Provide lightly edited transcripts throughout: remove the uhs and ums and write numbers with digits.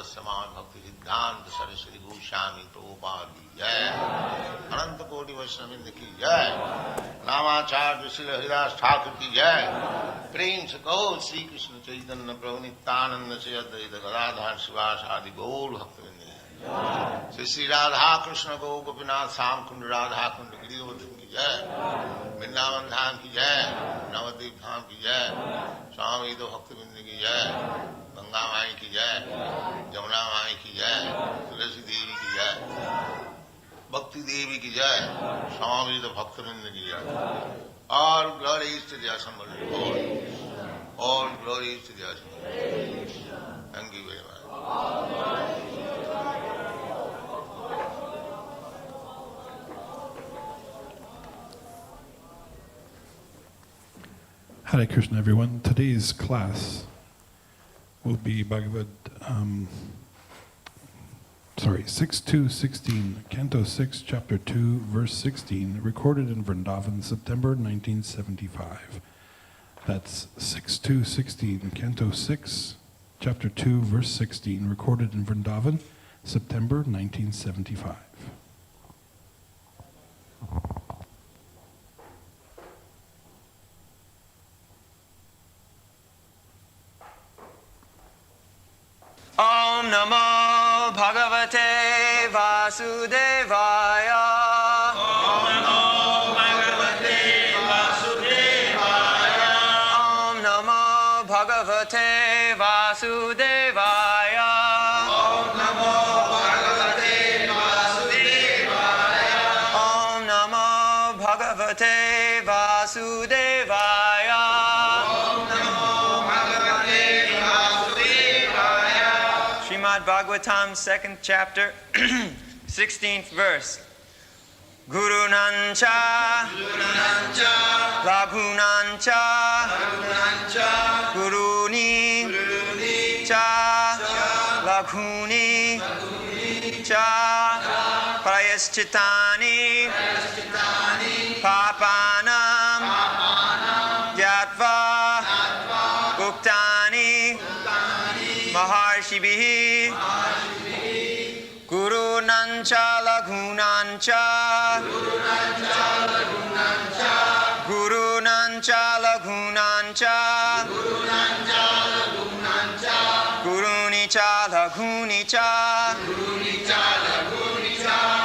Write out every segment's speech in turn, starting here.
Shamad Bhaktivedanta Saraswati Goswami Prabhupada ki jai, Ananta Koti Vaishnavindra ki jai, Namacharya Srila Haridas Thakur ki jai, Prem se Gaur Sri Krishna Chaitanya Prabhu Nityananda Sri Advaita Gadadhar Sivas Adi Gaur Bhaktivinoda Sri Sri Radha Krishna Gaur Gopinath Sam Kund Radha Kund Giridham ki jai, Vrindavan Dham ki jai, Navadvip Dham ki jai, Swami Ito Bhaktivinoda ki jai, Ganga माई की जय, जमुना माई की जय, तुलसी देवी की जय, भक्ति देवी की जय, स्वामी तो भक्तवृंद की जय. All glories to the assembled Lord. All glories to the assembled. Thank you very much. Hare Krishna, everyone. Today's class will be 6-2-16, Canto 6, Chapter 2, Verse 16, recorded in Vrindavan, September 1975. That's 6-2-16, Canto 6, Chapter 2, Verse 16, recorded in Vrindavan, September 1975. Om Namo Bhagavate Vasudevaya. Om Namo Bhagavate Vasudevaya. Om Namo Bhagavate Vasudevaya. Om Namo Bhagavate Vasudevaya. Om Namo Bhagavate Vasudevaya. Srimad Bhagavatam, 2nd chapter, 16th verse. Guru Nancha, Laghunancha, Guruni, Cha, Laghuni, Cha, Prayaschitani, Papanam, Gyatva, Uktani, Maharshibhi, Guru Nancha Laghunancha, Guru Nancha Laghunancha, Gurunicha Laghunicha,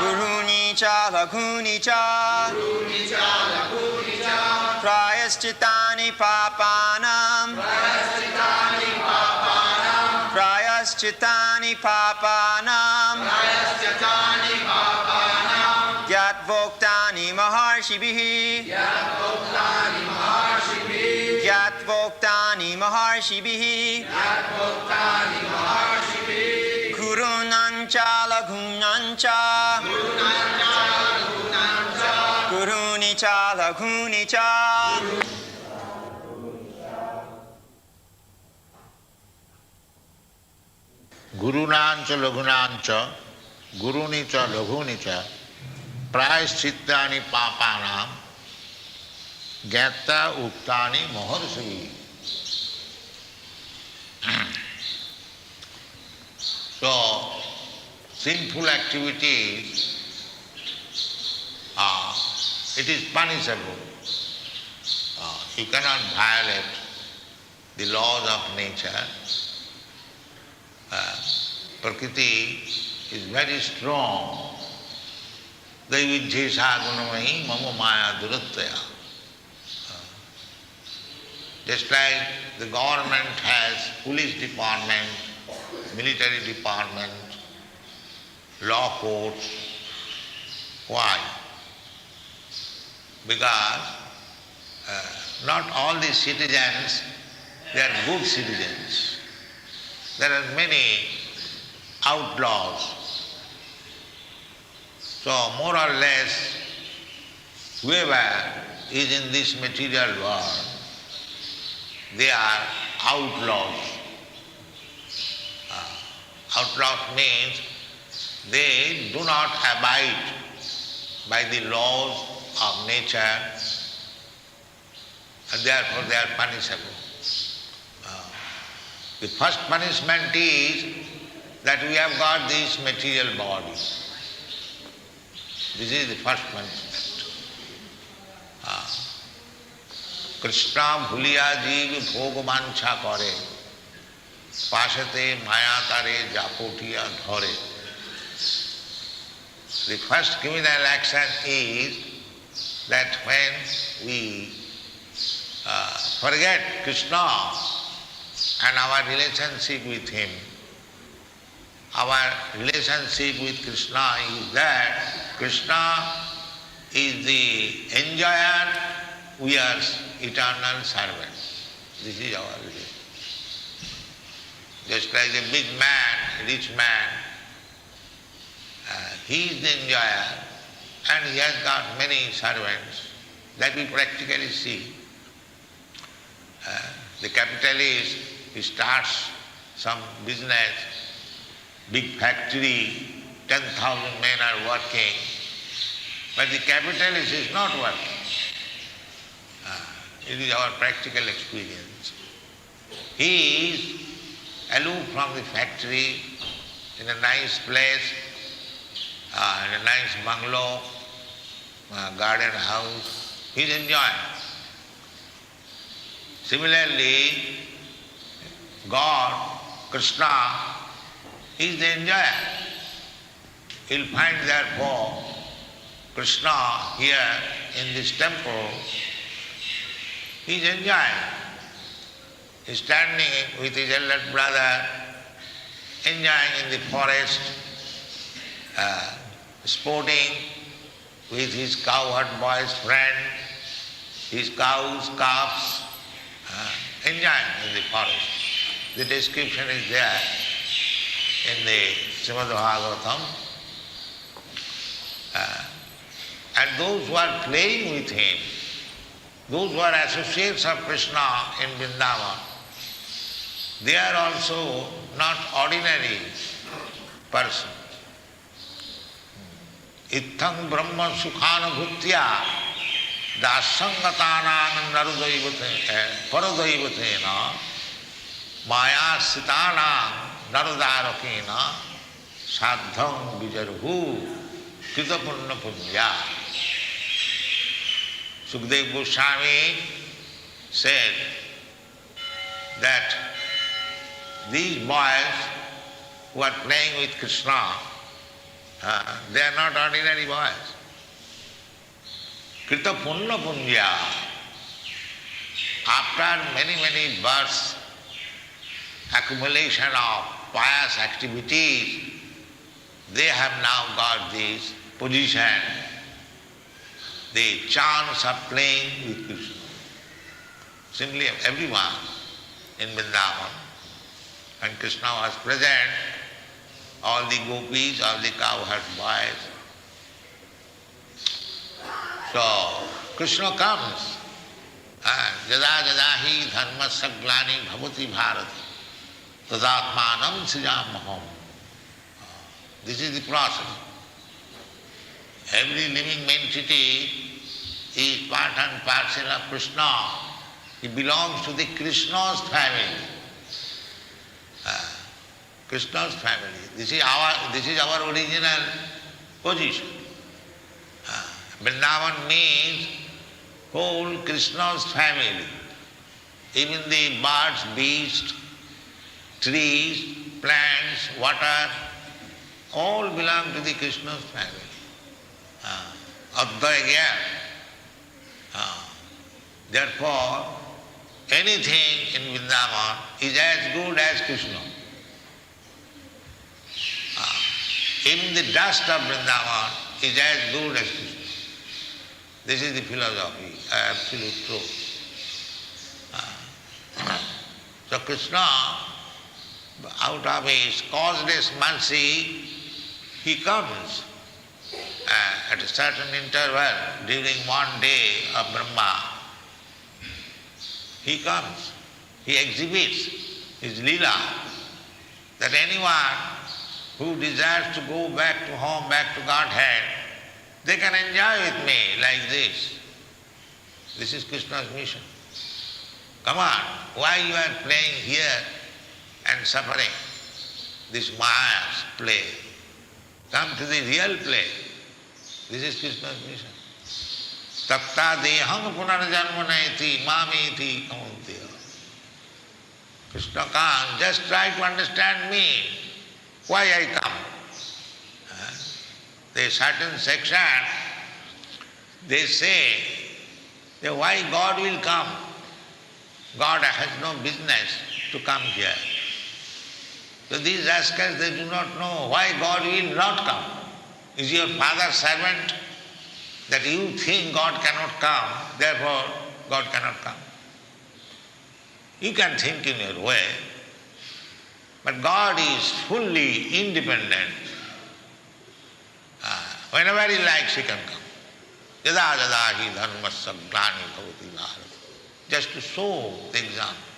Gurunicha Laghunicha, Prayaschitani Papanam, Prayaschitani Papanam, Gyatvoktani Maharshibhi, Gyatvoktani Maharshibhi, Gurunancha Laghunancha, Gurunicha Laghunicha. Gurunancha Laghunancha, Gurunicha Laghunicha, Prayaschittani Papanam, Gyatta Uktani Maharshibhi. So, sinful activities, it is punishable. You cannot violate the laws of nature. Prakriti is very strong. Daivijjesa gunamahi mama maya durattaya. Just like the government has police department, military department, law courts. Why? Because not all the citizens, they are good citizens. There are many outlaws. So more or less, whoever is in this material world, they are outlaws. Outlaws means they do not abide by the laws of nature, and therefore they are punishable. The first punishment is that we have got this material body. This is the first concept. Krishna bhuliya jeev bhog mancha kare, pasate maya tare japotiya dhare. The first criminal action is that when we forget Krishna and our relationship with him, our relationship with Krishna is that Krishna is the enjoyer, we are eternal servants. This is our relation. Just like a big man, a rich man, he is the enjoyer and he has got many servants. That we practically see. The capitalist, he starts some business, big factory, 10,000 men are working, but the capitalist is not working. It is our practical experience. He is aloof from the factory, in a nice place, in a nice bungalow, garden house. He is enjoying. Similarly, God, Krishna, is the enjoyer. You'll find therefore Krishna here in this temple, he is enjoying. He is standing with his elder brother, enjoying in the forest, sporting with his cowherd boy's friend, his cows, calves, enjoying in the forest. The description is there in the Srimad Bhagavatam. And those who are playing with him, those who are associates of Krishna in Vrindavan, they are also not ordinary persons. Ithang brahma sukhana bhutya dasangatanang paradaivatena maya sitanang naradarakena sadham vijarhu kritapunna punya. Sukadeva Goswami said that these boys who are playing with Krishna, they are not ordinary boys. Krita punna punya. After many births, accumulation of pious activities, they have now got this position, the chance of playing with Krishna. Simply everyone in Vrindavan, when Krishna was present, all the gopis, all the cowherd boys. So Krishna comes, jada jada hi dharma saglani bhavati bharati tadatmanam srijamaham. This is the process. Every living entity is part and parcel of Krishna. He belongs to the Krishna's family. Krishna's family. This is our original position. Vrindavan means whole Krishna's family. Even the birds, beasts, trees, plants, water, all belong to the Krishna's family. Advaya. Therefore, anything in Vrindavan is as good as Krishna. Even the dust of Vrindavan is as good as Krishna. This is the philosophy, absolute truth. So Krishna, out of his causeless mercy, he comes at a certain interval during one day of Brahma. He comes, he exhibits his lila, that anyone who desires to go back to home, back to Godhead, they can enjoy with me like this. This is Krishna's mission. Come on, why you are playing here and suffering? this Maya's play. Come to the real play. This is Krishna's mission. Tapta deham punarjanmanaiti mamiti kaunteya. Krishna comes, just try to understand me, why I come. There is certain section, they say that why God will come. God has no business to come here. So these rascals, they do not know why God will not come. Is your father's servant that you think God cannot come, therefore God cannot come? You can think in your way, but God is fully independent. Whenever He likes, He can come. Yada yada hi dharmasya glani bhavati bharata. Just to show the example.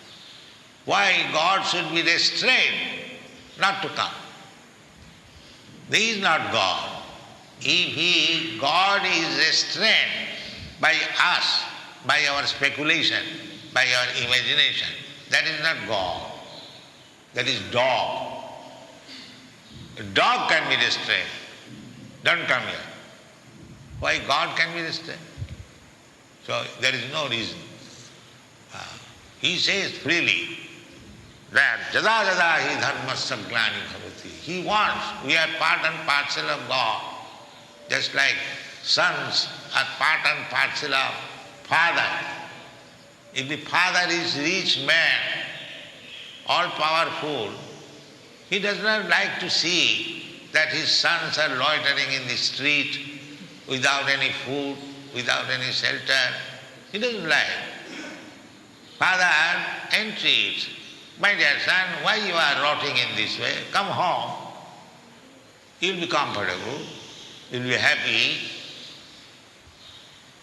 Why God should be restrained not to come. He is not God. If God is restrained by us, by our speculation, by our imagination, that is not God. That is dog. A dog can be restrained. Don't come here. Why God can be restrained? So there is no reason. He says freely that jada jada hi dharmasya glani bhavati. He wants, we are part and parcel of God. Just like sons are part and parcel of father. If the father is rich man, all powerful, he does not like to see that his sons are loitering in the street without any food, without any shelter. He doesn't like. Father entreats, my dear son, why you are rotting in this way? Come home. You'll be comfortable, you'll be happy.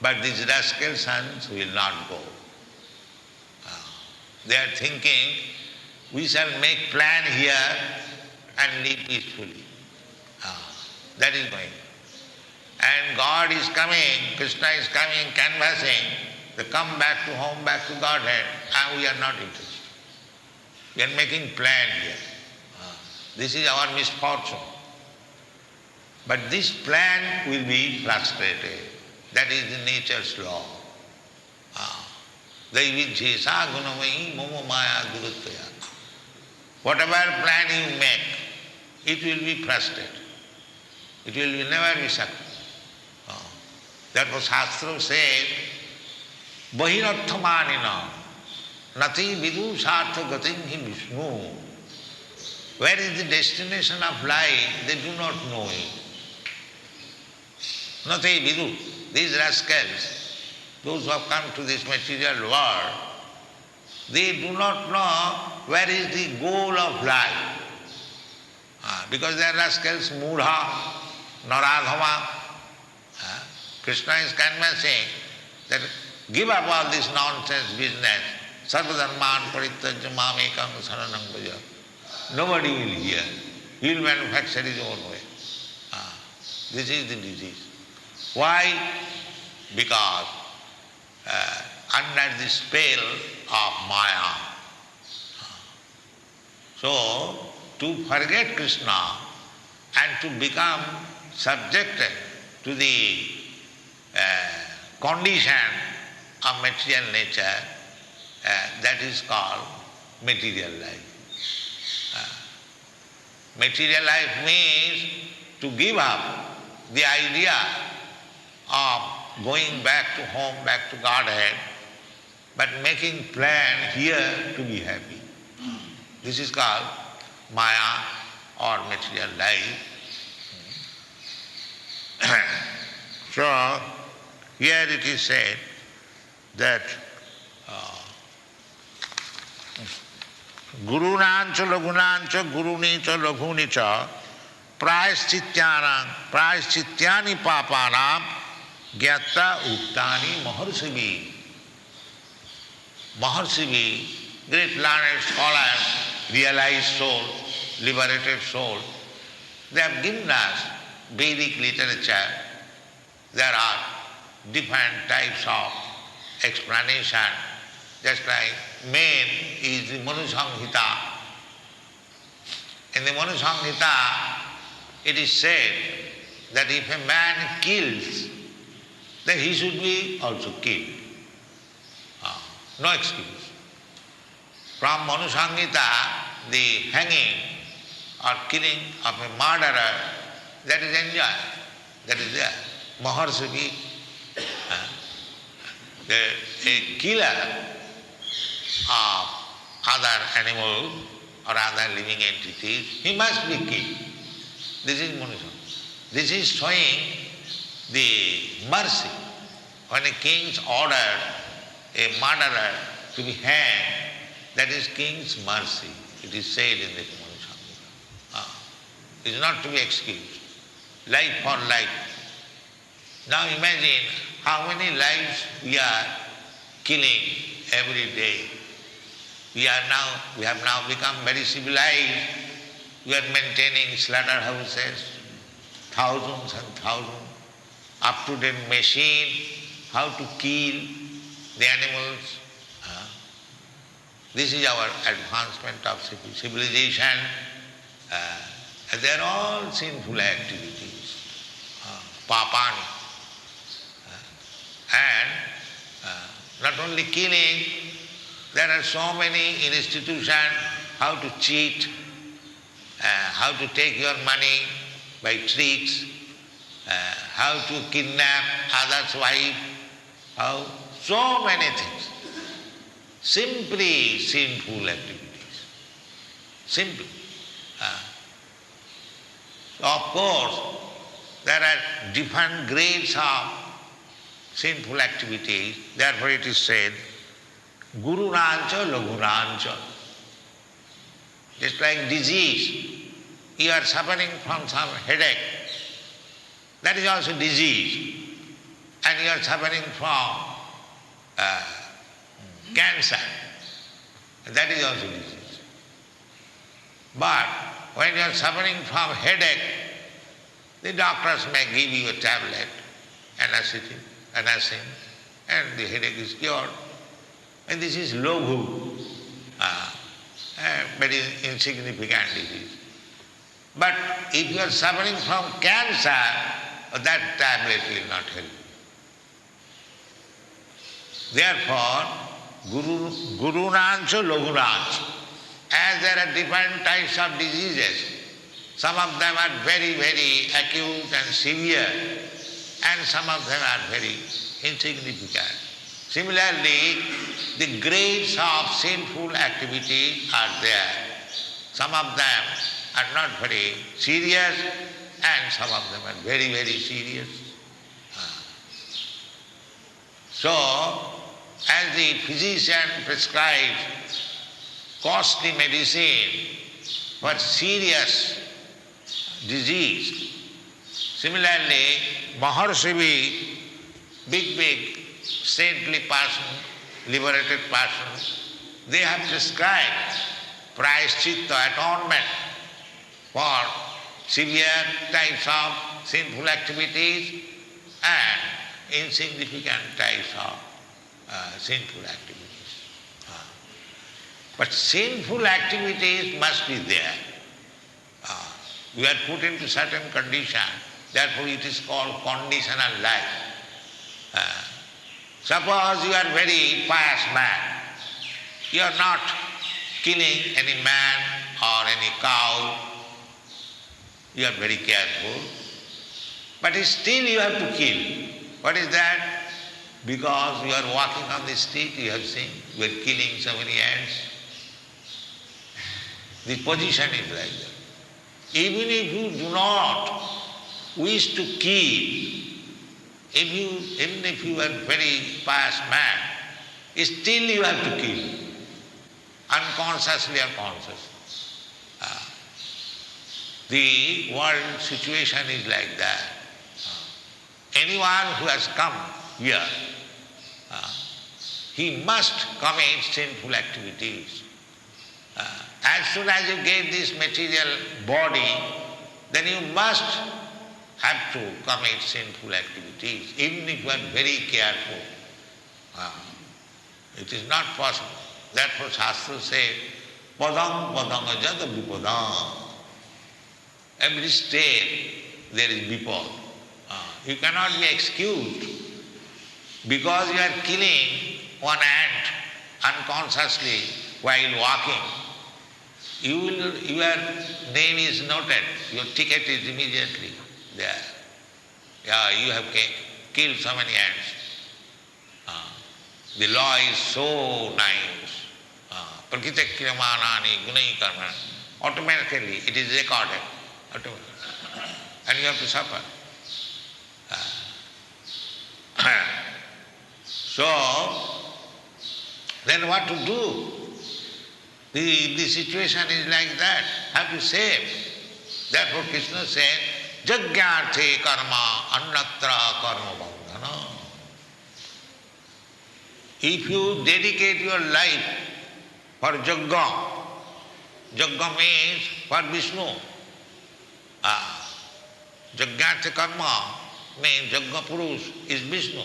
But these rascal sons will not go. They are thinking, we shall make plan here and live peacefully. That is going. And God is coming, Krishna is coming, canvassing, they come back to home, back to Godhead, and we are not interested. We are making plan here. This is our misfortune. But this plan will be frustrated. That is the nature's law. Daividhyesa gunamayi momo maya gurutvaya. Whatever plan you make, it will be frustrated. It will never be successful. Therefore Shastra says, Bahirarthamanina nati vidu sartha gatim hi Vishnu. Where is the destination of life? They do not know it. Nati vidu. These rascals, those who have come to this material world, they do not know where is the goal of life. Because they are rascals, mudha, naradhama. Krishna is canvassing that give up all this nonsense business. Sarvadharman parityajya mamekam saranam bhaja. Nobody will hear. He will manufacture his own way. This is the disease. Why? Because under the spell of Maya. So, to forget Krishna and to become subjected to the condition of material nature, that is called material life. Material life means to give up the idea of going back to home, back to Godhead, but making plan here to be happy. This is called Maya or material life. So, here it is said that Gurunancha lagunancha gurunicha laghunicha prayaschityani papanam gyata uttani maharsivi. Maharsivi, great learned scholars, realized soul, liberated soul, they have given us Vedic literature. There are different types of explanation. Just like main is the Manu Samhita. In the Manu Samhita, it is said that if a man kills, then he should be also killed. No excuse. From Manu Samhita, the hanging or killing of a murderer, that is enjoyed, that is there. Maharshi, a killer of other animals or other living entities, he must be killed. This is Manu Samhita. This is showing the mercy. When a king's order a murderer to be hanged, that is king's mercy. It is said in the Manu Samhita. It is not to be excused. Life for life. Now imagine how many lives we are killing every day. We have now become very civilized. We are maintaining slaughterhouses, thousands and thousands, up-to-date machine, how to kill the animals. This is our advancement of civilization. They are all sinful activities, papani. And not only killing, there are so many institutions, how to cheat, how to take your money by tricks, how to kidnap others' wife, how so many things. Simply sinful activities. Simply. Of course, there are different grades of sinful activities. Therefore it is said, Guru Rancha, Laghu Rancha. Just like disease, you are suffering from some headache, that is also disease. And you are suffering from cancer, that is also disease. But when you are suffering from headache, the doctors may give you a tablet, anacin, and the headache is cured. And this is laghu, very insignificant disease. But if you are suffering from cancer, that tablet will not help you. Therefore, Guru Rancha, Laghu Rancha. As there are different types of diseases, some of them are very, very acute and severe, and some of them are very insignificant. Similarly, the grades of sinful activities are there. Some of them are not very serious, and some of them are very, very serious. So, as the physician prescribes costly medicine for serious disease, similarly, Maharshi, big saintly person, liberated person, they have prescribed prayaschitta, atonement for severe types of sinful activities and insignificant types of sinful activities. But sinful activities must be there. You are put into certain condition, therefore it is called conditional life. Suppose you are very pious man, you are not killing any man or any cow, you are very careful, but still you have to kill. What is that? Because you are walking on the street, you have seen, you are killing so many ants. The position is like that. Even if you do not wish to kill, even if you are a very pious man, still you have to kill, unconsciously or consciously. The world situation is like that. Anyone who has come here, he must commit sinful activities. As soon as you get this material body, then you must have to commit sinful activities, even if you are very careful. It is not possible. Therefore Shastra says, padam padam ajata vipadam. every step there is bipad. You cannot be excused because you are killing one ant unconsciously while walking. Your name is noted, your ticket is immediately there. Yeah, you have killed so many ants. The law is so nice. Prakita kriyamanani gunai karma. Automatically it is recorded. And you have to suffer. So, then what to do? The situation is like that. Have to save. Therefore Krishna said, Jagyarthe karma annatra karma bandhana. If you dedicate your life for Jagga, Jagga means for Vishnu. Jagyartha karma means Jagga Purush is Vishnu.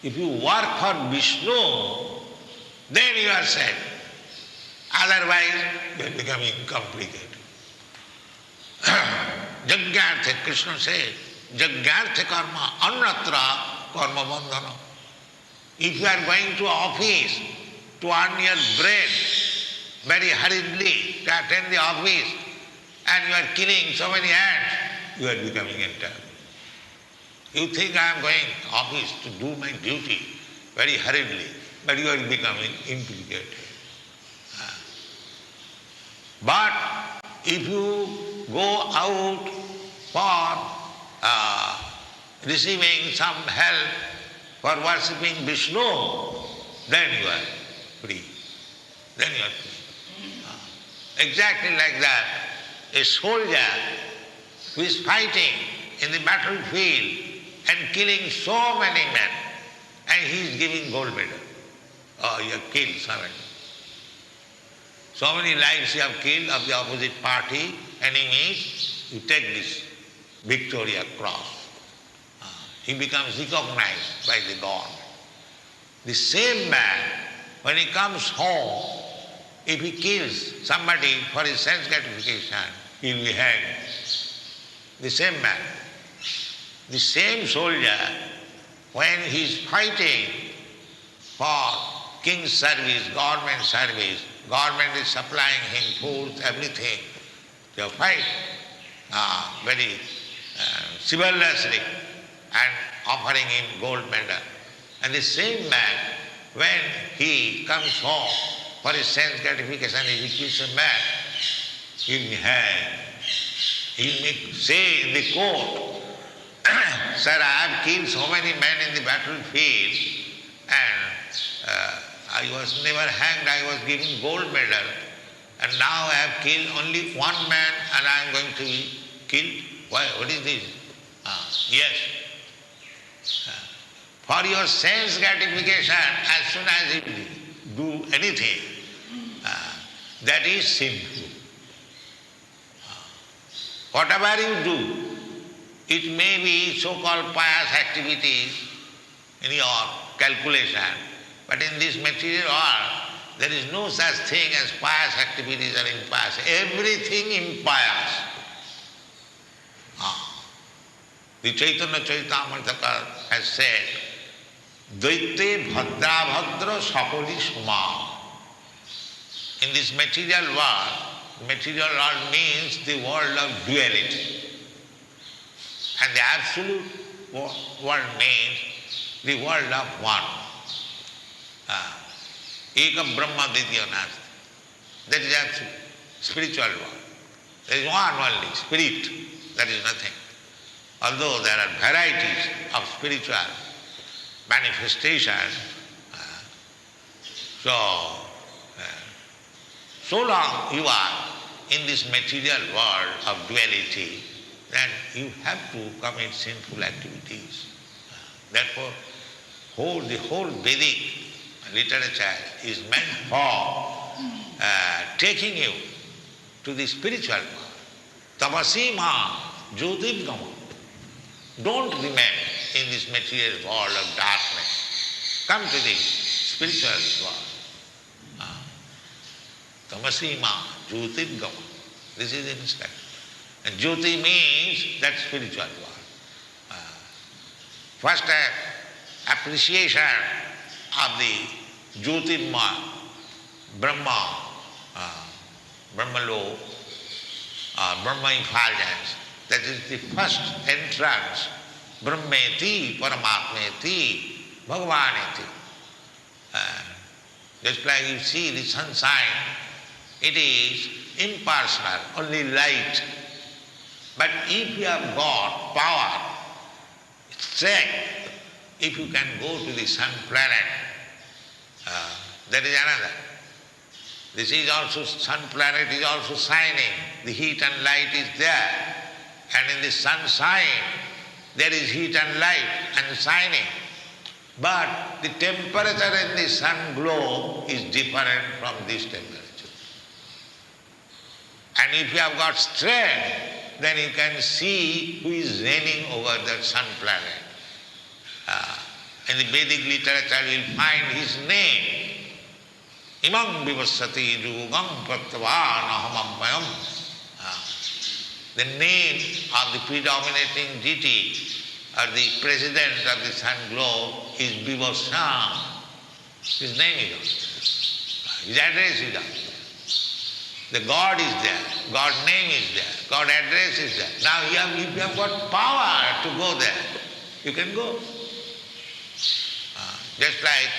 If you work for Vishnu, then you are saved. Otherwise, you are becoming complicated. Jagyartha, Krishna says, Jagyartha karma annatra karma bandhana. If you are going to office to earn your bread very hurriedly to attend the office and you are killing so many ants, you are becoming entirely. You think I am going office to do my duty very hurriedly, but you are becoming implicated. But if you go out for receiving some help for worshipping Vishnu, then you are free. Then you are free. Exactly like that, a soldier who is fighting in the battlefield and killing so many men, and he is giving gold medal. Oh, you have killed so many. So many lives you have killed of the opposite party, enemies, you take this Victoria Cross. He becomes recognized by the God. The same man, when he comes home, if he kills somebody for his sense gratification, he will be hanged. The same man. The same soldier, when he is fighting for king's service, government is supplying him food, everything, they fight very chivalrously and offering him gold medal. And the same man, when he comes home for his sense gratification, if he kills a man, he will be hanged. He may say in the court, Sir, I have killed so many men in the battlefield and I was never hanged, I was given gold medal, and now I have killed only one man and I am going to be killed. Why? What is this? Yes. For your sense gratification, as soon as you do anything, that is sinful. Whatever you do, it may be so-called pious activities in your calculation, but in this material world, there is no such thing as pious activities or impious. Everything impious. The Chaitanya Charitamrita has said, Daite bhadra bhadra sakali suma. In this material world means the world of duality. And the absolute world means the world of one. Eka Brahma Ditya Nasti. That is absolute, spiritual world. There is one only, spirit, that is nothing. Although there are varieties of spiritual manifestations, so long you are in this material world of duality, then you have to commit sinful activities. Therefore, the whole Vedic literature is meant for taking you to the spiritual world. Tapasima jyotirgama. Don't remain in this material world of darkness. Come to the spiritual world. Tamasima jyotirgama. This is the instruction. And Jyoti means that spiritual world. First appreciation of the Jyotirma, Brahma, Brahmalo, Brahma effulgence. That is the first entrance. Brahmeti, Paramatmeti, Bhagavaneti. Just like you see the sunshine, it is impersonal, only light. But if you have got power, strength, if you can go to the sun planet, that is another. This is also, sun planet is also shining. The heat and light is there. And in the sunshine, there is heat and light and shining. But the temperature in the sun globe is different from this temperature. And if you have got strength, then you can see who is reigning over that sun planet. In the Vedic literature you will find his name. Imam vivasati yugam pratyavan ahamammayam. The name of the predominating deity or the president of the sun globe is Vivasam. His name is also. His address is also. The God is there, God's name is there, God's address is there. Now if you have got power to go there, you can go. Just like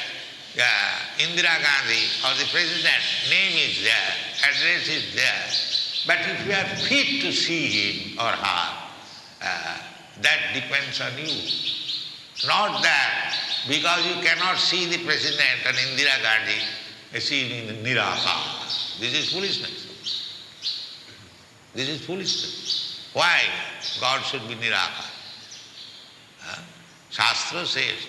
Indira Gandhi or the president, name is there, address is there. But if you are fit to see him or her, that depends on you. Not that because you cannot see the president and Indira Gandhi, see him in Nirakara. This is foolishness. This is foolishness. Why God should be Nirakara? Shastra says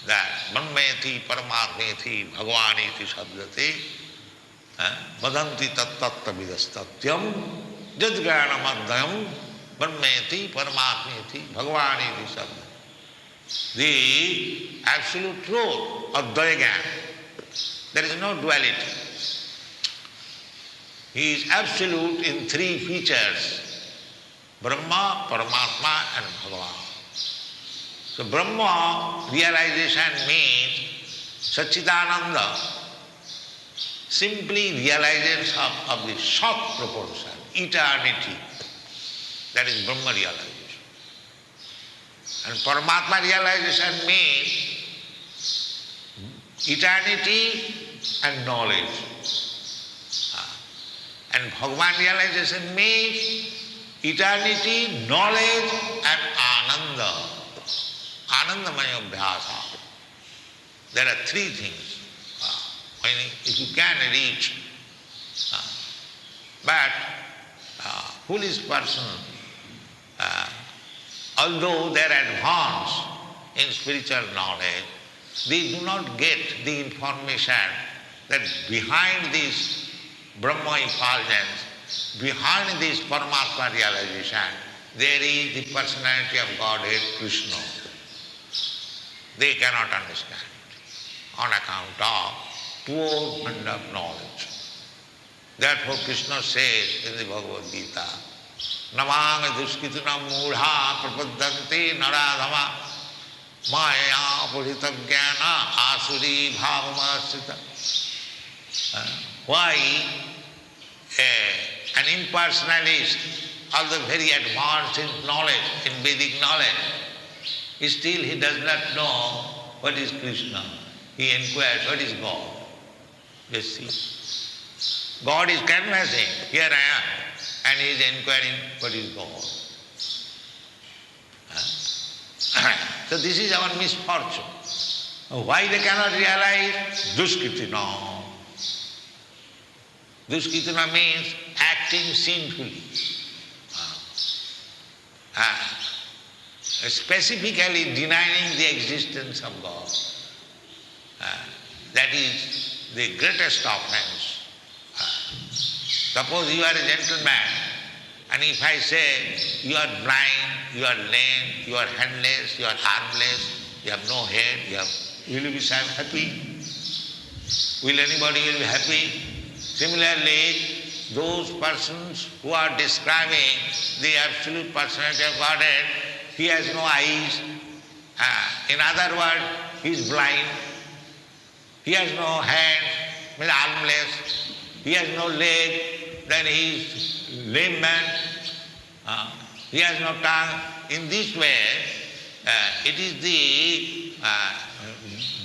that Brahmeti, Paramatmeti, Bhagavaneti Shabdate, Vadanti Tattatta Vidastatyam, Jadgana Brahmeti, Paramatmeti, Bhagavaneti Shabdate. The absolute truth of Dvayagyan. There is no duality. He is absolute in three features: Brahma, Paramatma and Bhagavan. So Brahma realization means Satchidananda, simply realization of the Sat proportion, eternity. That is Brahma realization. And Paramatma realization means eternity and knowledge. And Bhagavan realization means eternity, knowledge and ananda. Anandamaya abhyasa. There are three things. If you can reach. But foolish person, although they are advanced in spiritual knowledge, they do not get the information that behind this Brahma effulgence, behind this Paramatma realization, there is the personality of Godhead, Krishna. They cannot understand it on account of poor fund of knowledge. Therefore Krishna says in the Bhagavad Gita, Namang duskitunam mudha prapaddante naradhama maya purita jnana asuri bhavamasrita. Why an impersonalist, although very advanced in knowledge, in Vedic knowledge, still he does not know what is Krishna. He inquires, what is God? Just see. God is canvassing, here I am, and he is inquiring, what is God? So this is our misfortune. Why they cannot realize? Duskitina. Duskitina means acting sinfully. Specifically denying the existence of God. That is the greatest offense. Suppose you are a gentleman, and if I say you are blind, you are lame, you are handless, you are armless, you have no head, will you be happy? Will anybody be happy? Similarly, those persons who are describing the absolute personality of Godhead, he has no eyes. In other words, he is blind. He has no hand, means armless. He has no leg, then he is lame man. He has no tongue. In this way, it is the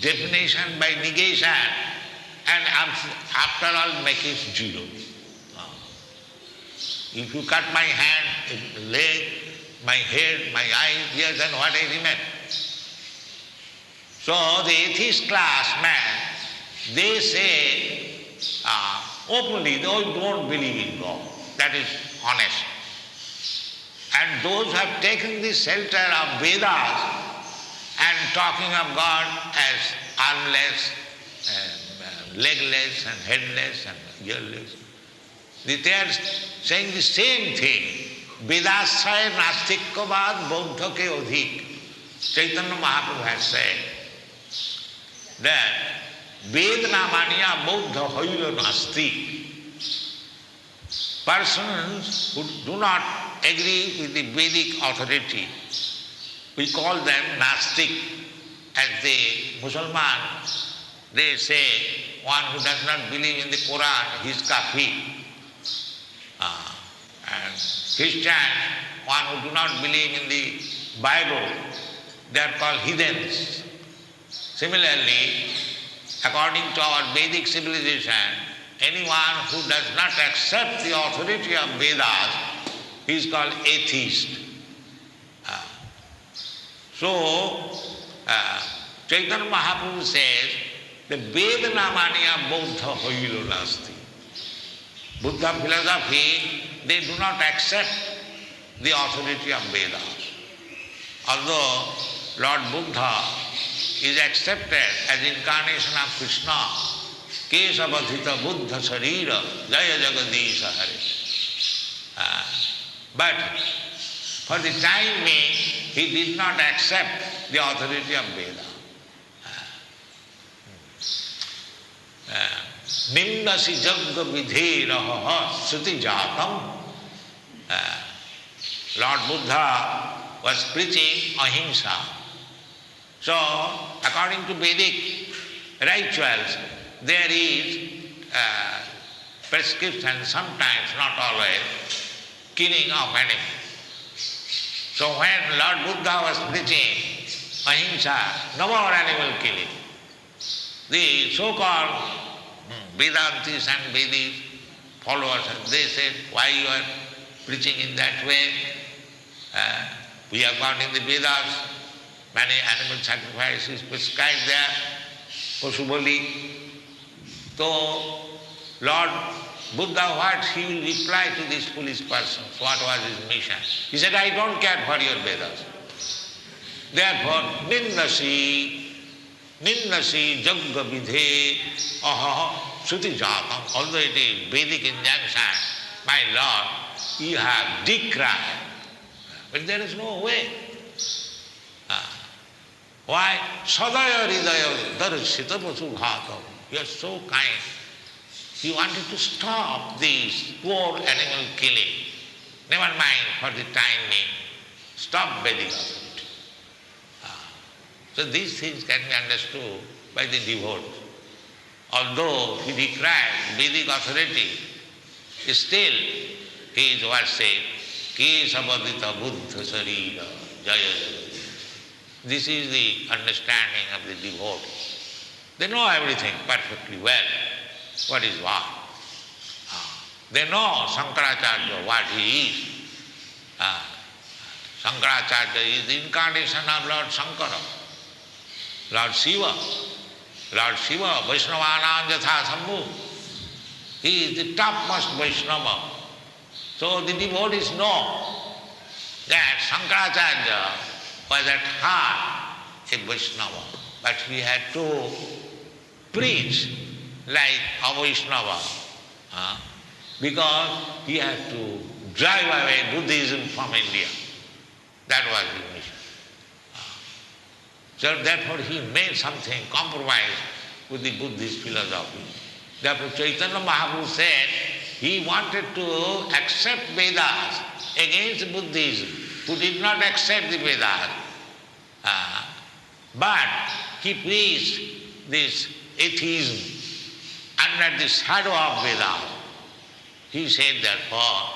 definition by negation, and after all make it zero. If you cut my hand, leg, my head, my eyes, yes, then what I remain? So the atheist class man, they say openly, they don't believe in God. That is honest. And those who have taken the shelter of Vedas and talking of God as armless, legless and headless and earless, they are saying the same thing. Vedasraya nastikkavad bauddha ke adhik. Chaitanya Mahaprabhu has said that Vedana mania bauddha hoila nasti. Persons who do not agree with the Vedic authority, we call them Nastik. As the Musalman, they say one who does not believe in the Quran, he is kafir. And Christian, one who do not believe in the Bible, they are called heathens. Similarly, according to our Vedic civilization, anyone who does not accept the authority of Vedas, he is called atheist. So, Chaitanya Mahaprabhu says, the Vedana mania bauddha hoilo nasti. Buddha philosophy, they do not accept the authority of Vedas. Although Lord Buddha is accepted as incarnation of Krishna, Kesavadhita Buddha Sarira Jaya Jagadisha Hare. But for the time being, he did not accept the authority of Veda. Nindasi jagga vidheraha suti jatam. Lord Buddha was preaching ahimsa. So, according to Vedic rituals, there is prescription, sometimes, not always, killing of animals. So when Lord Buddha was preaching ahimsa, no more animal killing, the so-called Vedantis and Vedic followers, they said, why you are preaching in that way? We have got in the Vedas many animal sacrifices prescribed there, Pasubali. So Lord Buddha, what he will reply to these foolish persons? What was his mission? He said, I don't care for your Vedas. Therefore, nindasi jagga vidhe aha suti jatam. Although it is Vedic injunction, my Lord, you have decried, but there is no way. Why? Sadaya hridaya darshita pasubhatam. You are so kind. He wanted to stop this poor animal killing. Never mind for the time being. Stop Vedic authority. So these things can be understood by the devotees. Although he decried Vedic authority, still he is worshipped. Kesavadhita Buddha Sarira Jaya. This is the understanding of the devotees. They know everything perfectly well. What is what? They know Shankaracharya, what he is. Shankaracharya is the incarnation of Lord Shankara, Lord Shiva. Lord Shiva, Vaishnavanam Yatha Sambhu. He is the topmost Vaishnava. So the devotees know that Shankaracharya was at heart a Vaishnava, but he had to preach like a Vaishnava, because he had to drive away Buddhism from India. That was his mission. So therefore he made something, compromise with the Buddhist philosophy. Therefore Chaitanya Mahaprabhu said, he wanted to accept Vedas against Buddhism, who did not accept the Vedas. But he preached this atheism under the shadow of Vedas. He said therefore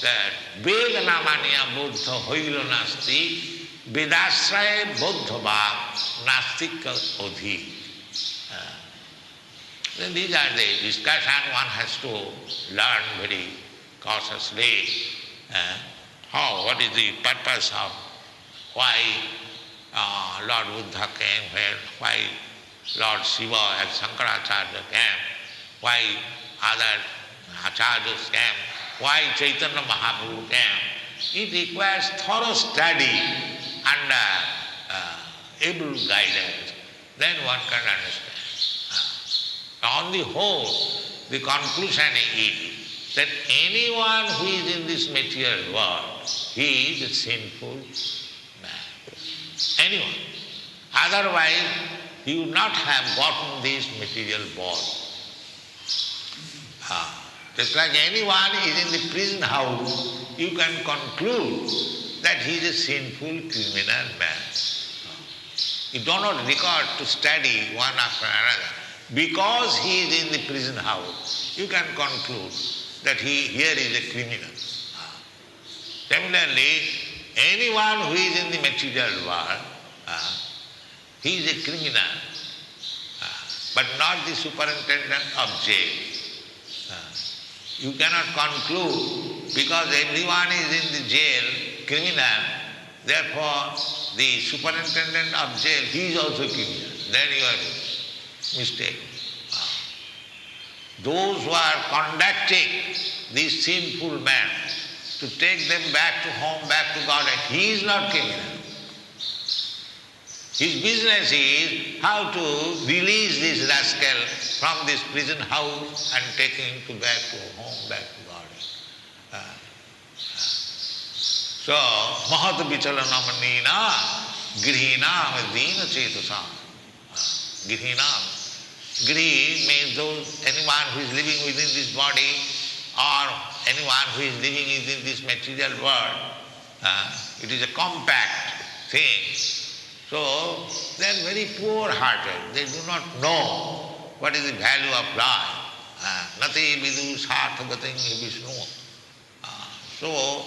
that Vedanamaniya buddha hoilo nasti Vedasraya buddhava nastika odhi. Then these are the discussion one has to learn very cautiously. What is the purpose of why Lord Buddha came here, why Lord Shiva and Shankaracharya came, why other acharyas came, why Chaitanya Mahaprabhu came. It requires thorough study under able guidance. Then one can understand. On the whole, the conclusion is that anyone who is in this material world, he is a sinful man. Anyone. Otherwise, he would not have gotten this material body. Just like anyone is in the prison house, you can conclude that he is a sinful criminal man. You do not record to study one after another. Because he is in the prison house, you can conclude that here is a criminal. Similarly, anyone who is in the material world, he is a criminal, but not the superintendent of jail. You cannot conclude because everyone is in the jail, criminal, therefore the superintendent of jail, he is also criminal. Then you are mistaken. Those who are conducting these sinful men to take them back to home, back to God, he is not criminal. His business is how to release this rascal from this prison house and take him back to home, back to God. So, mahat vichalanamannina grihinam dina chetasam. Grihinam. Grihi means anyone who is living within this body or anyone who is living within this material world. It is a compact thing. So they are very poor-hearted. They do not know what is the value of life. Nati vidu sarthagating Vishnu. So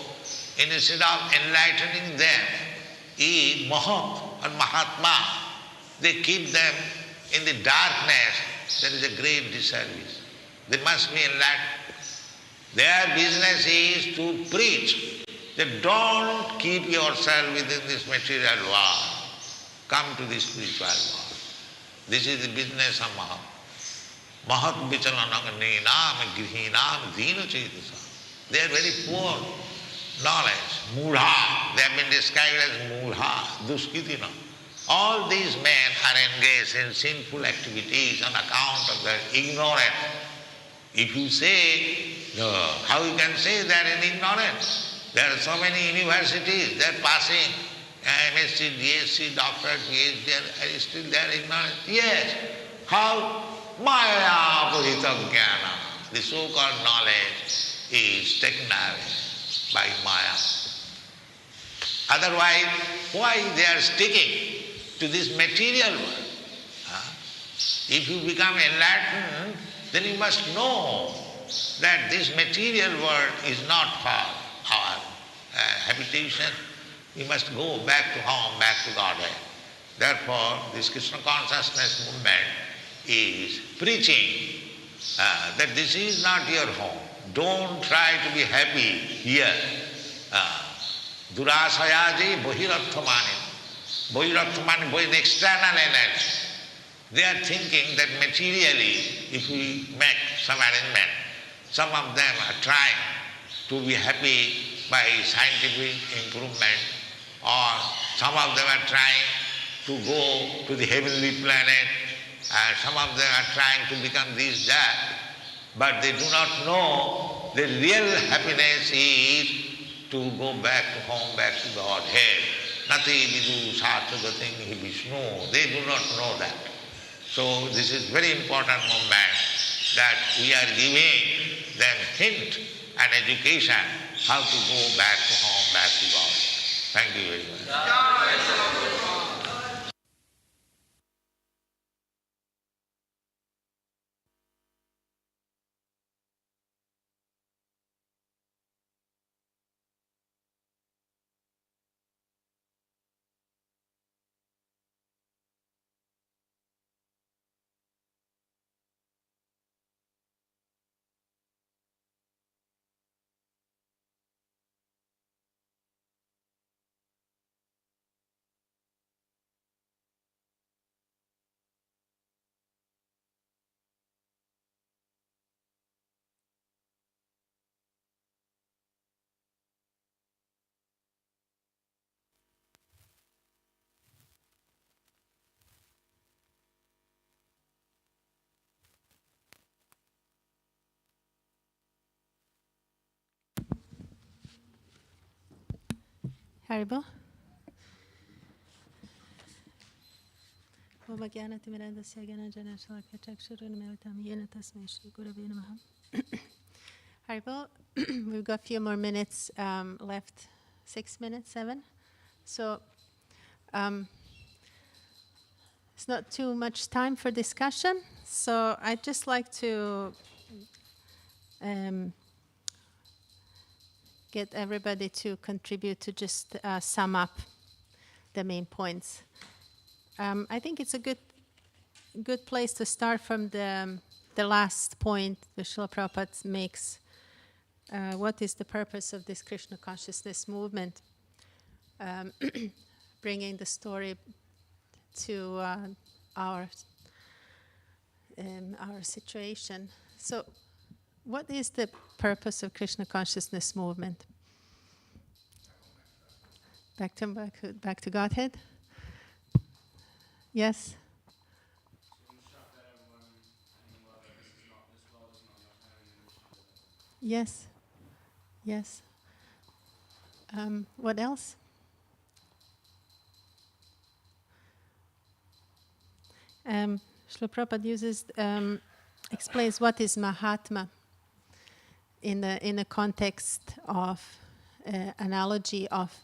instead of enlightening them, Mahat and Mahatma, they keep them in the darkness. That is a great disservice. They must be enlightened. Their business is to preach that don't keep yourself within this material world. Come to the spiritual world. This is the business of Mahat. Mahat vichalananganenam grihinam dina chetasam. They are very poor knowledge. Mudha. They have been described as mudha, duskitina. All these men are engaged in sinful activities on account of their ignorance. If you say, how you can say they are in ignorance? There are so many universities, they are passing MSc, DSc, doctorate, PhD, are still they are ignorant. Yes. How? Maya purita jnana. The so-called knowledge is taken away by Maya. Otherwise, why they are sticking to this material world? If you become enlightened, then you must know that this material world is not for our habitation. We must go back to home, back to Godhead. Therefore, this Krishna consciousness movement is preaching that this is not your home. Don't try to be happy here. Durasayaji bahirarthamani. Bahirarthamani is external energy. They are thinking that materially, if we make some arrangement, some of them are trying to be happy by scientific improvement, or some of them are trying to go to the heavenly planet, and some of them are trying to become this, that, but they do not know the real happiness is to go back to home, back to Godhead. Nati vidu sarthagating Vishnu. They do not know that. So this is very important moment that we are giving them hint and education how to go back to home, back to God. Thank you very much. Haribo. Om Jnana Timirandasya Jnana Jana Shalakya Chakshurun Meltam Yena Tasmai Shri Gurave Namaha. Haribo, we've got a few more minutes left. 6 minutes, 7. So it's not too much time for discussion. So I'd just like to get everybody to contribute to just sum up the main points. I think it's a good place to start from the last point that Srila Prabhupada makes. What is the purpose of this Krishna consciousness movement? Bringing the story to our situation. So, what is the purpose of Krishna consciousness movement? Back to Godhead? Yes? Yes. Yes. What else? Srila Prabhupada explains what is Mahatma in the context of analogy of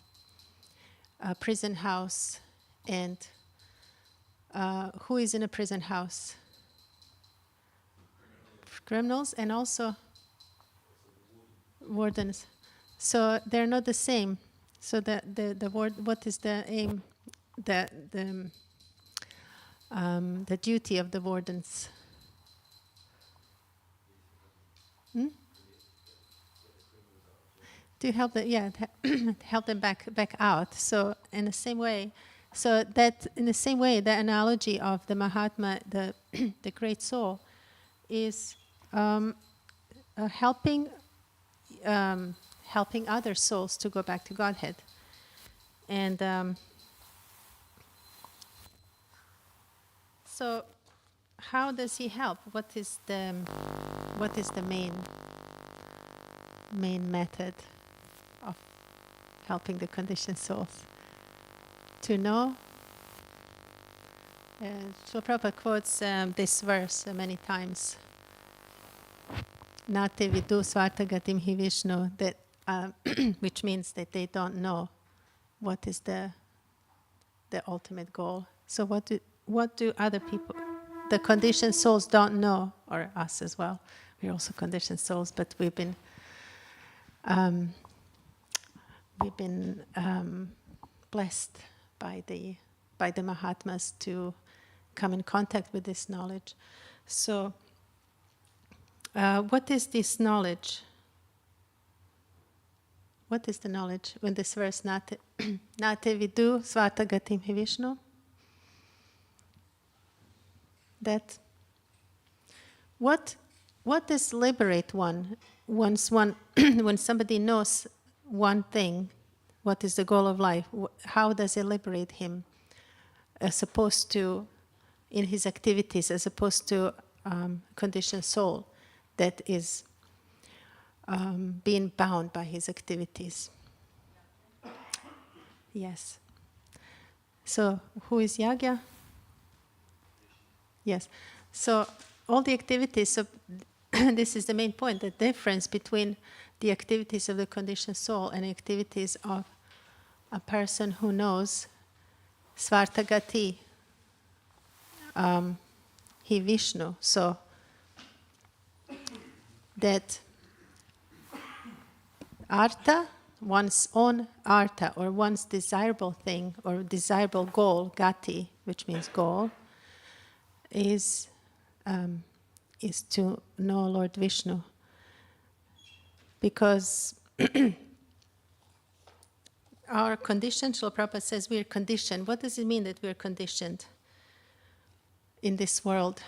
a prison house and who is in a prison house? Criminals and also wardens. So they're not the same. So the what is the aim? The duty of the wardens. To help help them back out. So in the same way, the analogy of the Mahatma, the great soul, is helping other souls to go back to Godhead. And so, how does he help? What is the main method of helping the conditioned souls? To know. Srila Prabhupada quotes this verse many times. Nate vidu svartagatim hi Vishnu, that which means that they don't know what is the ultimate goal. So what do other people, the conditioned souls, don't know, or us as well? We're also conditioned souls, but we've been blessed by the Mahatmas to come in contact with this knowledge. So, what is this knowledge? What is the knowledge? When this verse, Nate vidu svartagatim hi Vishnu, that what does liberate one once when somebody knows one thing, what is the goal of life? How does it liberate him, as opposed to in his activities, as opposed to conditioned soul that is being bound by his activities? Yes. So, who is Yagya? Yes. So, all the activities, so this is the main point, the difference between the activities of the conditioned soul and activities of a person who knows Svartagati, he Vishnu. So that artha, one's own artha, or one's desirable thing, or desirable goal, gati, which means goal, is to know Lord Vishnu. Because our condition, Srila Prabhupada says we are conditioned. What does it mean that we are conditioned in this world?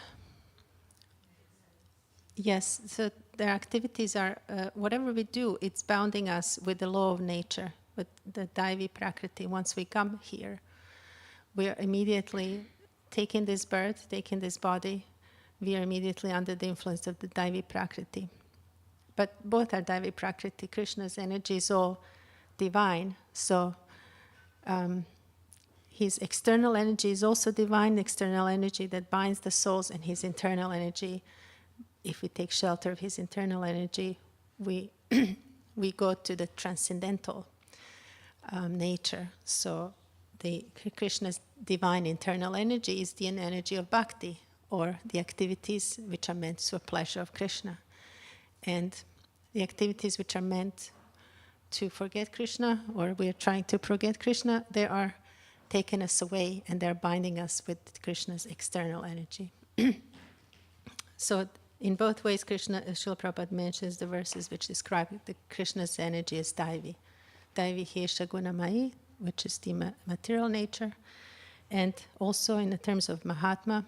Yes, so their activities are, whatever we do, it's bounding us with the law of nature, with the Daivi Prakriti. Once we come here, we are immediately taking this birth, taking this body, we are immediately under the influence of the Daivi Prakriti. But both are Daivi Prakriti. Krishna's energy is all divine, so his external energy is also divine, external energy that binds the souls, and his internal energy, if we take shelter of his internal energy, we we go to the transcendental nature. So the Krishna's divine internal energy is the energy of bhakti, or the activities which are meant to a pleasure of Krishna. And the activities which are meant to forget Krishna, or we are trying to forget Krishna, they are taking us away, and they're binding us with Krishna's external energy. So in both ways, Srila Prabhupada mentions the verses which describe the Krishna's energy as Daivi. Daivi Hesha Gunamai, which is the material nature. And also in the terms of Mahatma,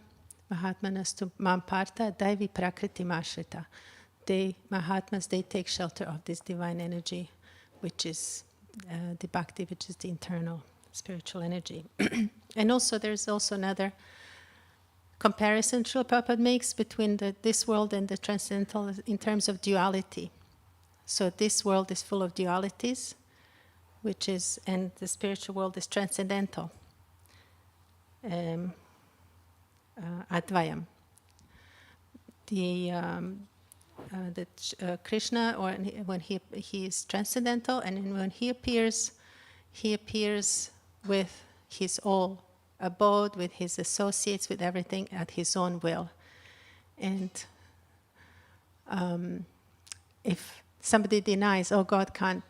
Mahatmanastu Mamparta, Daivi Prakriti Mashrita. They, Mahatmas, they take shelter of this divine energy, which is the bhakti, which is the internal spiritual energy. And also there's also another comparison Srila Prabhupada makes between this world and the transcendental in terms of duality. So this world is full of dualities, which is, and the spiritual world is transcendental, Advayam. Krishna, or when he is transcendental, and when he appears with his all abode, with his associates, with everything at his own will. And if somebody denies, oh, God can't,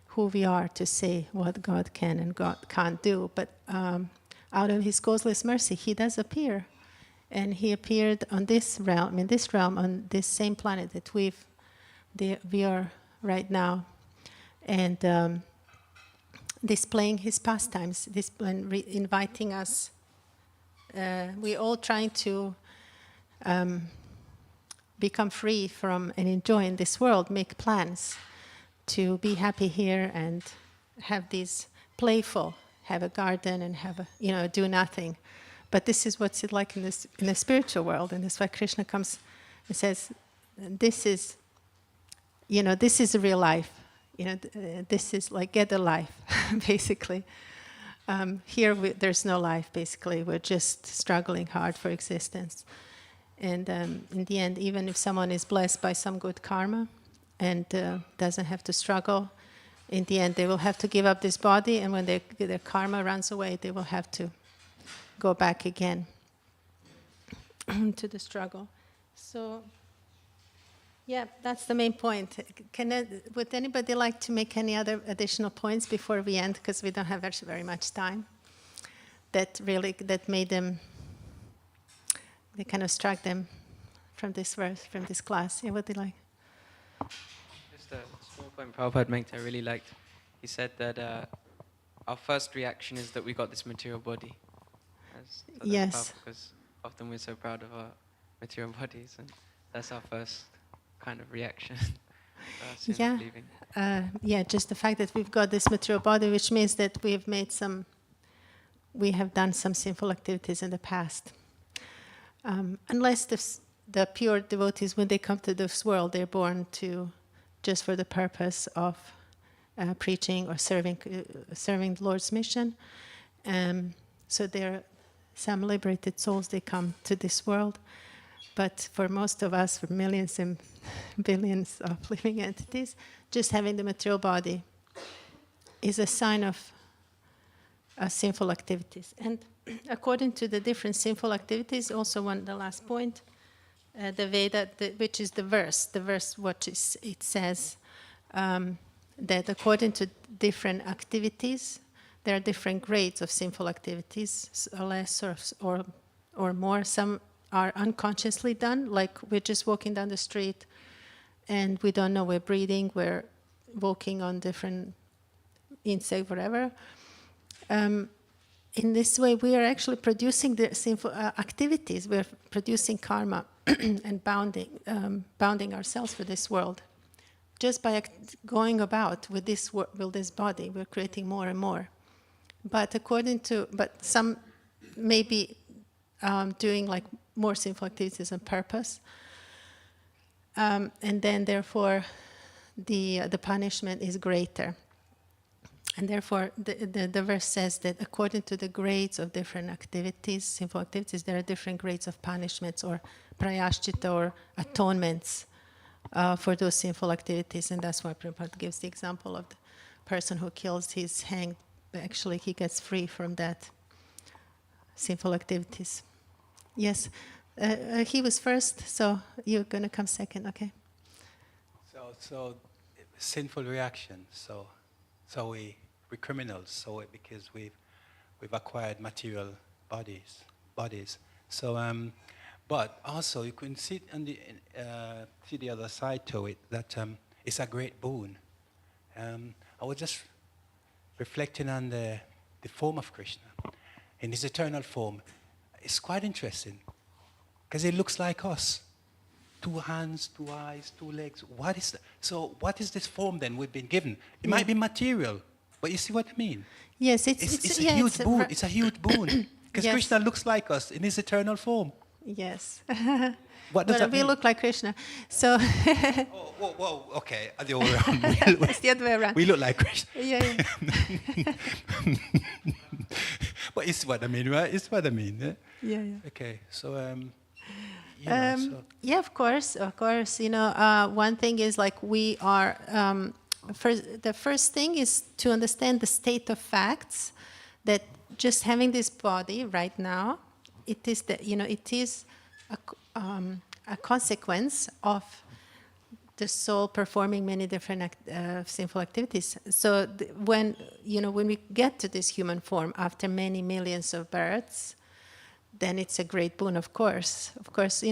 who we are to say what God can and God can't do, but out of his causeless mercy, he does appear. And he appeared on this realm, on this same planet that we are right now, and displaying his pastimes, inviting us. We're all trying to become free from and enjoy in this world, make plans to be happy here and have these playful, have a garden and have do nothing. But this is what's it like in the spiritual world, and that's why Krishna comes and says, "This is, this is real life. This is like get a life, basically. Here there's no life. Basically, we're just struggling hard for existence. And in the end, even if someone is blessed by some good karma and doesn't have to struggle, in the end they will have to give up this body, and when their karma runs away, they will have to go back again to the struggle. So, yeah, that's the main point. Would anybody like to make any other additional points before we end? Because we don't have very much time. That made them, they kind of struck them from this verse, from this class. Yeah, what they like? Just a small point Prabhupada made I really liked. He said that our first reaction is that we got this material body. Yes. Because often we're so proud of our material bodies, and that's our first kind of reaction. Yeah. Just the fact that we've got this material body, which means that we have done some sinful activities in the past. Unless the pure devotees, when they come to this world, they're born just for the purpose of preaching or serving the Lord's mission. So they're some liberated souls, they come to this world. But for most of us, for millions and billions of living entities, just having the material body is a sign of sinful activities. And according to the different sinful activities, also the last point, the Veda, which is the verse it says that according to different activities, there are different grades of sinful activities, less or more. Some are unconsciously done, like we're just walking down the street and we don't know we're breathing, we're walking on different insects, whatever. In this way, we are actually producing the sinful activities. We're producing karma and bounding ourselves for this world. Just by going about with this body, we're creating more and more. But some may be doing like more sinful activities on purpose, and then therefore the punishment is greater. And therefore the verse says that according to the grades of different activities, sinful activities, there are different grades of punishments or prayashchita or atonements for those sinful activities. And that's why Prabhupada gives the example of the person who kills, he's hanged. Actually, he gets free from that sinful activities. Yes, he was first, so you're going to come second, okay? So sinful reaction. So we're criminals. So because we've acquired material bodies. So but also you can see the other side to it, that it's a great boon. I was just reflecting on the form of Krishna in his eternal form. It's quite interesting because he looks like us. 2 hands, 2 eyes, 2 legs. What is that? So what is this form then we've been given? It might be material, but you see what I mean? Yes, it's a huge boon. It's a huge boon because Yes. Krishna looks like us in his eternal form. Yes. What does Well, that we mean? look like Krishna. So Whoa, okay. The other way around. it's the other way around. We look like Krishna. Yeah. But it's what I mean, right? It's what I mean. Yeah? Yeah. Okay, so Yeah, of course. You know, one thing is like we are. The first thing is to understand the state of facts. That just having this body right now, it is a consequence of the soul performing many different sinful activities. So when we get to this human form after many millions of births, then it's a great boon, of course. Of course,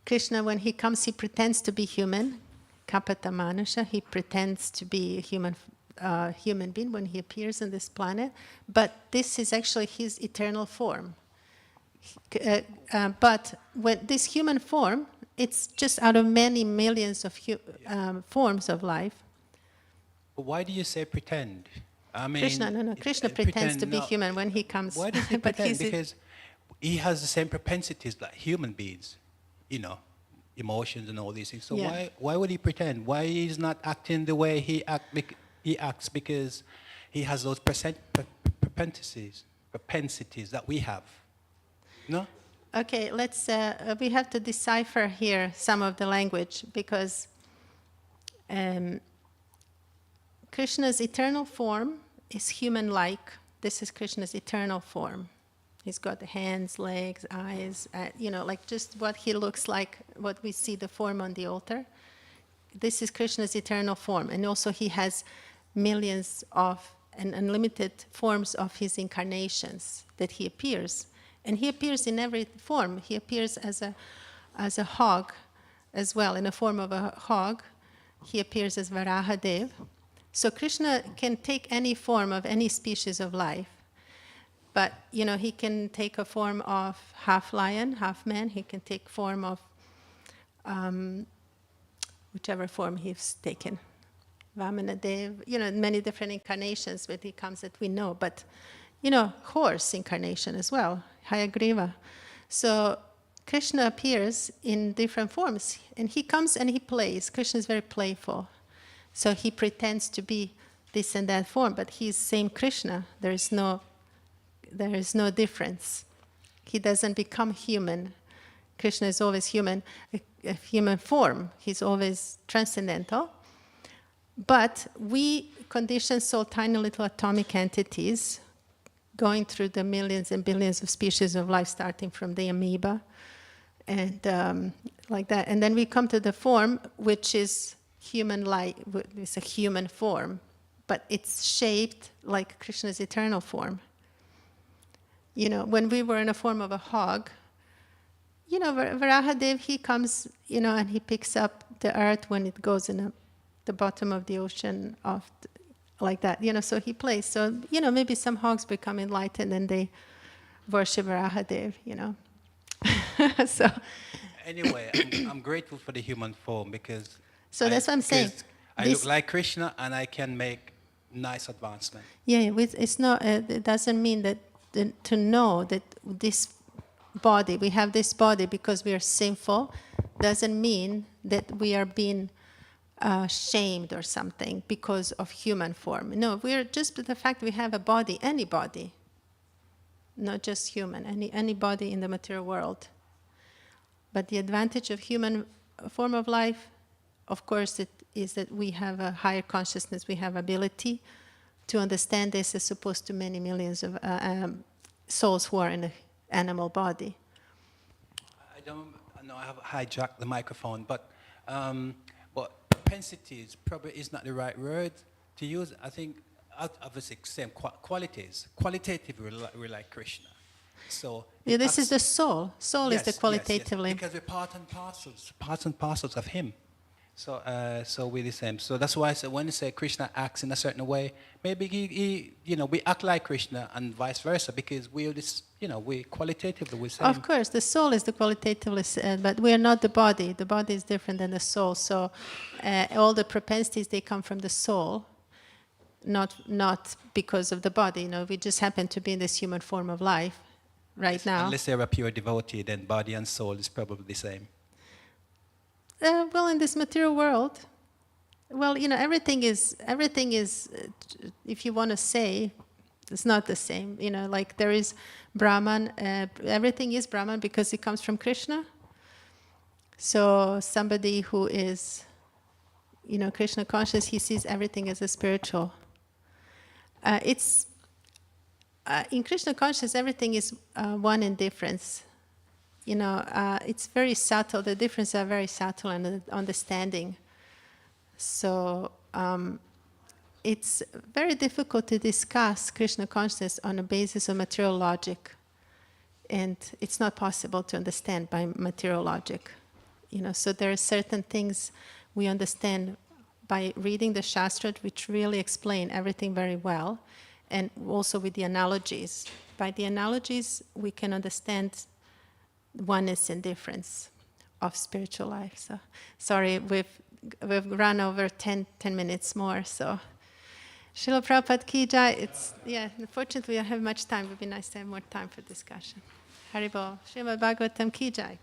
Krishna, when he comes, he pretends to be human. Kapata Manusha, he pretends to be a human being when he appears on this planet. But this is actually his eternal form. But when this human form, it's just out of many millions of forms of life. But why do you say pretend? I mean, Krishna pretends to be human when he comes. Why does he but pretend? Because he has the same propensities like human beings, emotions and all these things. So why would he pretend? Why he's not acting the way he acts? Because he has those propensities that we have. No? Okay, we have to decipher here some of the language, because Krishna's eternal form is human-like. This is Krishna's eternal form. He's got the hands, legs, eyes, like just what he looks like, what we see the form on the altar. This is Krishna's eternal form. And also he has millions of and unlimited forms of his incarnations that he appears. And he appears in every form. He appears as a hog as well, in the form of a hog. He appears as Varahadev. So Krishna can take any form of any species of life. But, he can take a form of half lion, half man. He can take form of whichever form he's taken. Vamanadev, many different incarnations when he comes that we know. But, horse incarnation as well, Hayagriva. So Krishna appears in different forms. And he comes and he plays. Krishna is very playful. So he pretends to be this and that form. But he's same Krishna. There is no difference. He doesn't become human. Krishna is always human, a human form. He's always transcendental. But we conditioned soul, tiny little atomic entities, going through the millions and billions of species of life, starting from the amoeba, and like that. And then we come to the form, which is human-like, it's a human form, but it's shaped like Krishna's eternal form. You know, when we were in a form of a hog, you know, Varahadev, he comes, you know, and he picks up the earth when it goes in the bottom of the ocean, like that, you know, so he plays. So, you know, maybe some hogs become enlightened and they worship Varahadev, you know. So Anyway, I'm grateful for the human form because... So that's what I'm saying. I look like Krishna and I can make nice advancement. Yeah, it's not, it doesn't mean that to know that this body, we have this body because we are sinful, doesn't mean that we are being shamed or something because of human form. No, we're just the fact we have a body, any body, not just human, any body in the material world. But the advantage of human form of life, of course, it is that we have a higher consciousness, we have ability to understand this as opposed to many millions of souls who are in an animal body. I don't know, I have hijacked the microphone, but propensities probably is not the right word to use. I think, obviously, same qualities. Qualitatively, we're like Krishna. So yeah, this is the soul. Soul yes, is the qualitatively. Yes, because we're parts and parcels of Him. So, so we're the same. So that's why I said when you say Krishna acts in a certain way, maybe he you know, we act like Krishna and vice versa because we're this, you know, we qualitatively we're same. Of course, the soul is the qualitatively, but we are not the body. The body is different than the soul. So, all the propensities they come from the soul, not because of the body. You know, we just happen to be in this human form of life right now. Unless they're a pure devotee, then body and soul is probably the same. Well, in this material world, well, you know, everything is, if you want to say, it's not the same. You know, like there is Brahman, everything is Brahman because it comes from Krishna. So somebody who is, you know, Krishna conscious, he sees everything as a spiritual. In Krishna conscious, everything is one in difference. You know, it's very subtle. The differences are very subtle in the understanding. So it's very difficult to discuss Krishna consciousness on a basis of material logic. And it's not possible to understand by material logic. You know, so there are certain things we understand by reading the Shastras, which really explain everything very well, and also with the analogies. By the analogies, we can understand oneness and difference of spiritual life. So, sorry, we've run over 10 minutes more. So, Srila Prabhupada ki jai. Unfortunately, we don't have much time. It would be nice to have more time for discussion. Haribol. Srimad Bhagavatam ki jai.